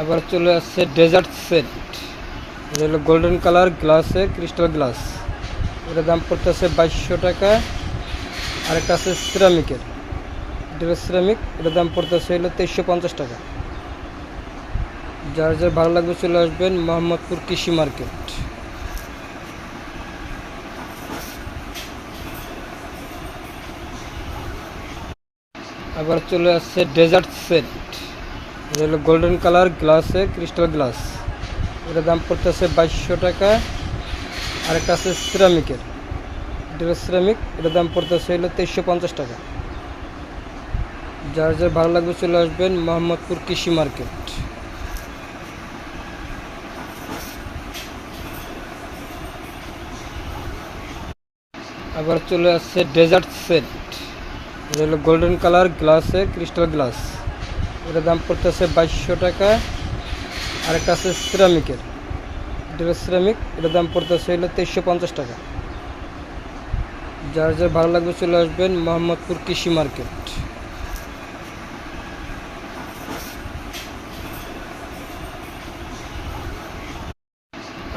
আবার চলে আসছে ডেজার্ট সেট। এটা হলো গোল্ডেন কালার গ্লাসে ক্রিস্টাল গ্লাস। এটার দাম পড়তেছে 2200 টাকা। আরেকটা আছে সিরামিকের, এটা হলো সিরামিক, এটার দাম পড়তেছে হলো 2350 টাকা। যার যার ভালো লাগবে চলে আসবেন মোহাম্মদপুর কৃষি মার্কেট। আবার চলে আসছে ডেজার্ট সেট। এটা হলো গোল্ডেন কালার গ্লাসে ক্রিস্টাল গ্লাস। এটার দাম পড়তেছে 2200 টাকা। আরেকটা আছে সিরামিকের, এটা হলো সিরামিক, এটার দাম পড়তেছে হলো 2350 টাকা। যার যার ভালো লাগবে চলে আসবেন মোহাম্মদপুর কৃষি মার্কেট। আবার চলে আসছে ডেজার্ট সেট। এটা হলো গোল্ডেন কালার গ্লাসে ক্রিস্টাল গ্লাস। এটার দাম পড়তেছে 2200 টাকা। আরেকটা আছে সিরামিকের, এটা হলো সিরামিক, এটার দাম পড়তেছে হলো 2350 টাকা। যার যার ভালো লাগবে চলে আসবেন মোহাম্মদপুর কৃষি মার্কেট।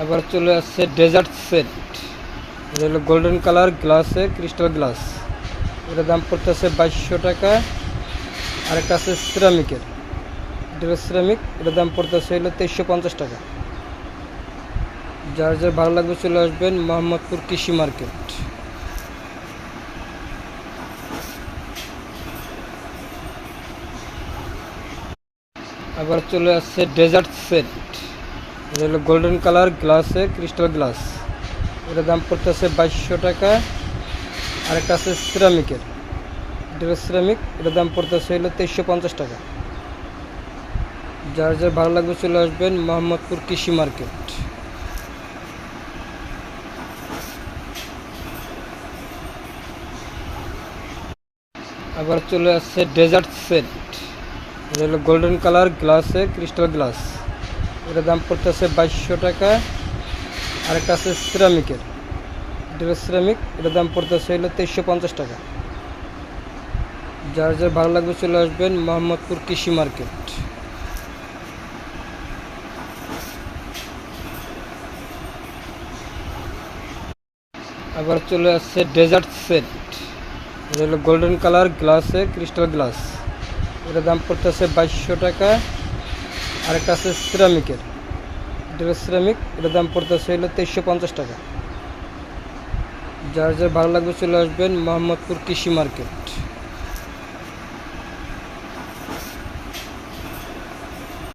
আবার চলে আসছে ডেজার্ট সেট। এটা হলো গোল্ডেন কালার গ্লাসে ক্রিস্টাল গ্লাস। এটার দাম পড়তেছে 2200 টাকা। আরেকটা আছে সিরামিকের, এটা হলো সিরামিক, এটার দাম পড়তেছে হলো 2350 টাকা। যার যার ভালো লাগবে চলে আসবেন মোহাম্মদপুর কৃষি মার্কেট। আবার চলে আসছে ডেজার্ট সেট। এটা হলো গোল্ডেন কালার গ্লাসে ক্রিস্টাল গ্লাস। এটার দাম পড়তেছে 2200 টাকা। আরেকটা আছে সিরামিকের, এটা হলো সিরামিক, এটার দাম পড়তেছে হলো 2350 টাকা। যার যার ভালো লাগবে চলে আসবেন মোহাম্মদপুর কৃষি মার্কেট। আবার চলে আসছে ডেজার্ট সেট। এটা হলো গোল্ডেন কালার গ্লাসে ক্রিস্টাল গ্লাস। এটার দাম পড়তেছে 2200 টাকা। আরেকটা আছে সিরামিকের, এটা হলো সিরামিক, এটার দাম পড়তেছে হলো 2350 টাকা। যার যার ভালো লাগবে চলে আসবেন মোহাম্মদপুর কৃষি মার্কেট। আবার চলে আসছে ডেজার্ট সেট। এটা হলো গোল্ডেন কালার গ্লাসে ক্রিস্টাল গ্লাস। এটার দাম পড়তেছে 2200 টাকা। আরেকটা আছে সিরামিকের, এটা হলো সিরামিক, এটার দাম পড়তেছে হলো 2350 টাকা। যার যার ভালো লাগবে চলে আসবেন মোহাম্মদপুর কৃষি মার্কেট।